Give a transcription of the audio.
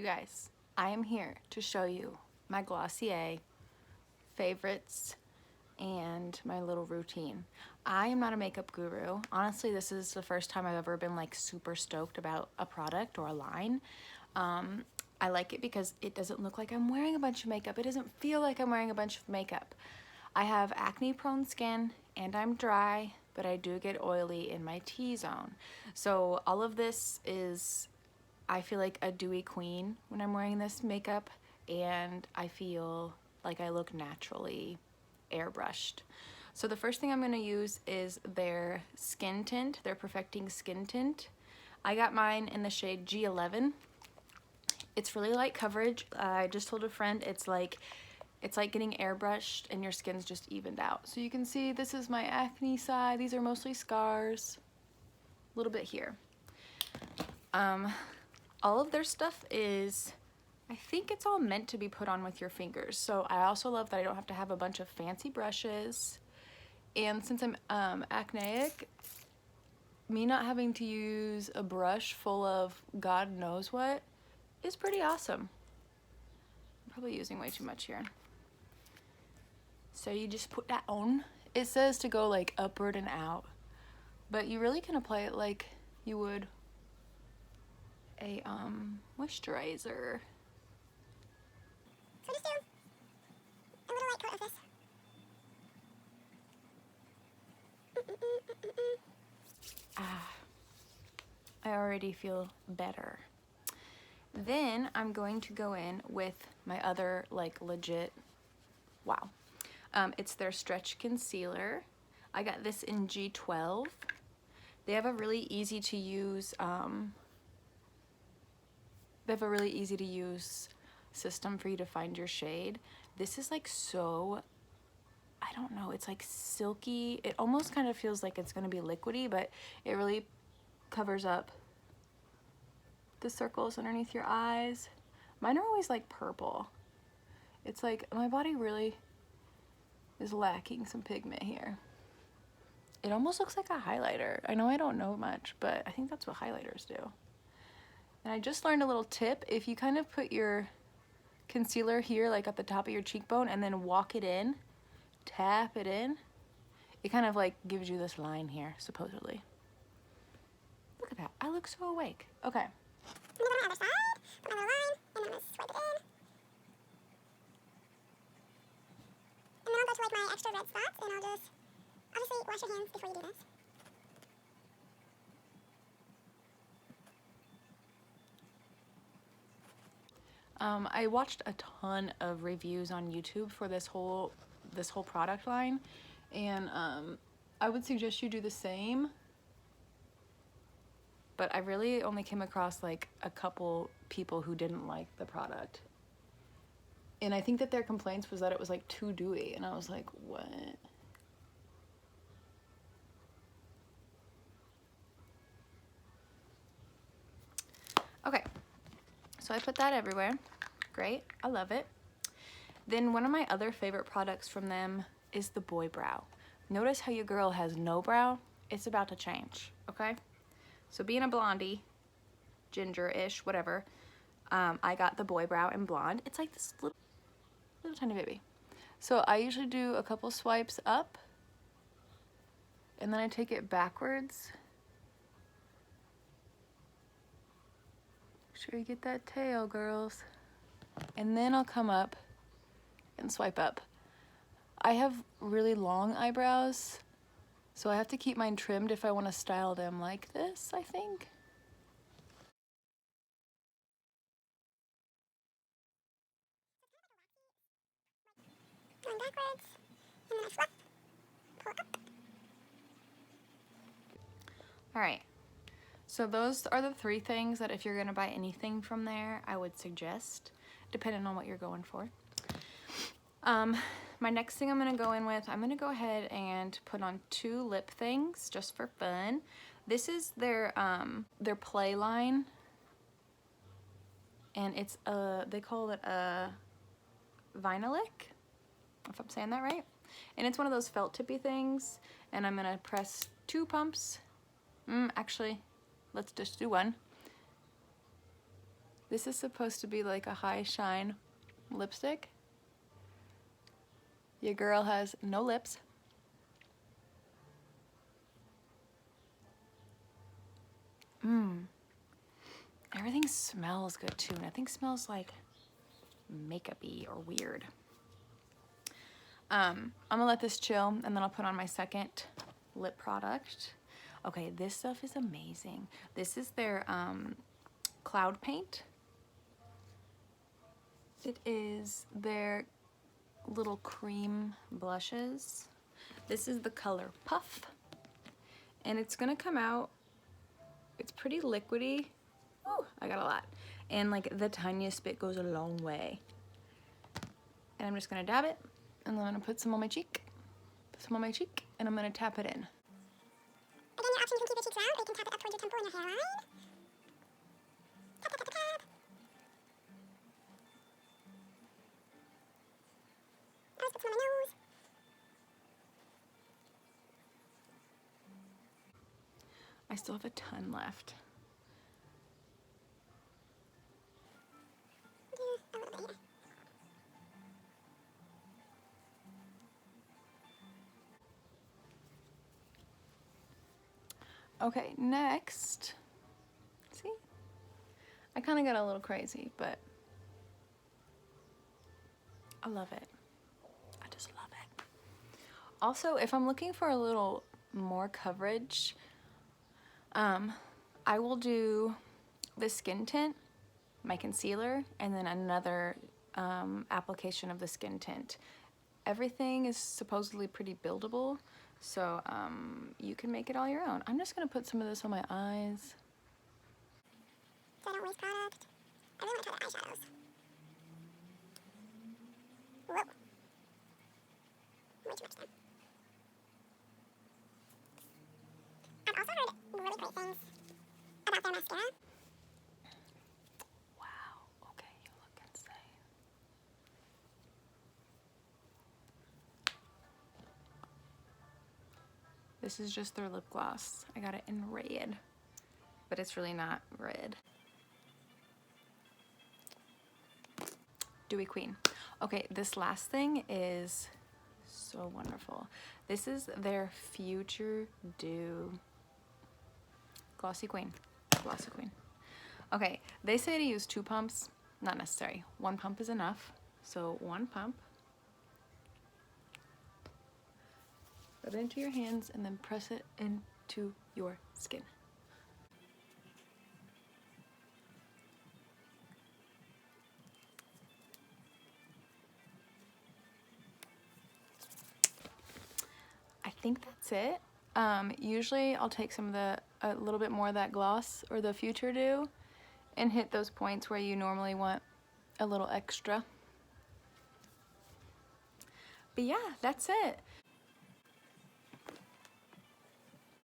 You guys, I am here to show you my Glossier favorites and my little routine. I am not a makeup guru. Honestly, this is the first time I've ever been like super stoked about a product or a line. I like it because it doesn't look like I'm wearing a bunch of makeup. It doesn't feel like I'm wearing a bunch of makeup. I have acne prone skin and I'm dry, but I do get oily in my T-zone. So all of this is, I feel like a dewy queen when I'm wearing this makeup, and I feel like I look naturally airbrushed. So the first thing I'm going to use is their skin tint, their Perfecting Skin Tint. I got mine in the shade G11. It's really light coverage. I just told a friend it's like getting airbrushed and your skin's just evened out. So you can see this is my acne side. These are mostly scars. A little bit here. All of their stuff is, I think it's all meant to be put on with your fingers. So I also love that I don't have to have a bunch of fancy brushes. And since I'm acneic, me not having to use a brush full of God knows what is pretty awesome. I'm probably using way too much here. So you just put that on. It says to go like upward and out, but you really can apply it like you would a moisturizer. So just do a little light coat of this. I already feel better. Then I'm going to go in with my other like legit, wow. It's their Stretch Concealer. I got this in G12. They have a really easy to use, system for you to find your shade. This is like so, I don't know, it's like silky. It almost kind of feels like it's gonna be liquidy, but it really covers up the circles underneath your eyes. Mine are always like purple. It's like my body really is lacking some pigment here. It almost looks like a highlighter. I know I don't know much, but I think that's what highlighters do. And I just learned a little tip. If you kind of put your concealer here, like at the top of your cheekbone, and then walk it in, tap it in, it kind of like gives you this line here, supposedly. Look at that. I look so awake. Okay. Move on the other side, put my little line, and then just swipe it in. And then I'll go to like my extra red spots, and I'll just, obviously wash your hands before you do this. I watched a ton of reviews on YouTube for this whole product line, and I would suggest you do the same. But I really only came across like a couple people who didn't like the product. And I think that their complaints was that it was like too dewy, and I was like, what? Okay, so I put that everywhere. Great, I love it. Then one of my other favorite products from them is the Boy Brow. Notice how your girl has no brow? It's about to change, okay? So being a blondie, ginger-ish, whatever, I got the Boy Brow in blonde. It's like this little tiny baby. So I usually do a couple swipes up, and then I take it backwards. Make sure you get that tail, girls. And then I'll come up and swipe up. I have really long eyebrows, so I have to keep mine trimmed if I want to style them like this, I think. Going backwards, and then I flip, pull up. All right, so those are the three things that if you're gonna buy anything from there, I would suggest, depending on what you're going for. My next thing I'm gonna go in with, I'm gonna go ahead and put on 2 lip things just for fun. This is their play line, and it's they call it a vinylic, if I'm saying that right. And it's one of those felt tippy things, and I'm gonna press 2 pumps. Actually, let's just do one. This is supposed to be like a high shine lipstick. Your girl has no lips. Everything smells good too, and I think smells like makeup-y or weird. I'm gonna let this chill, and then I'll put on my second lip product. Okay, this stuff is amazing. This is their Cloud Paint. It is their little cream blushes. This is the color Puff, and it's gonna come out, it's pretty liquidy. Ooh, I got a lot. And like the tiniest bit goes a long way. And I'm just gonna dab it, and then I'm gonna put some on my cheek, and I'm gonna tap it in. Again, your option, you can keep your cheeks round, or you can tap it up towards your temple and your hairline. Tap, tap, tap, tap, tap. I'll just put some on my nose. I still have a ton left. Yeah, a little bit here. Okay, next, see? I kind of got a little crazy, but I love it. I just love it. Also, if I'm looking for a little more coverage, I will do the skin tint, my concealer, and then another application of the skin tint. Everything is supposedly pretty buildable, so you can make it all your own. I'm just gonna put some of this on my eyes. So I don't waste product. I really want to try the eyeshadows. Whoa. Way too much then. I've also heard really great things about their mascara. Wow, okay, you look insane. This is just their lip gloss. I got it in red, but it's really not red. Dewy Queen. Okay, this last thing is so wonderful. This is their Future Dew Glossy Queen. Glossy Queen. Okay, they say to use 2 pumps. Not necessary. 1 pump is enough. So 1 pump. Rub it into your hands and then press it into your skin. I think that's it. Usually I'll take some of a little bit more of that gloss or the Future Dew and hit those points where you normally want a little extra. But yeah, that's it.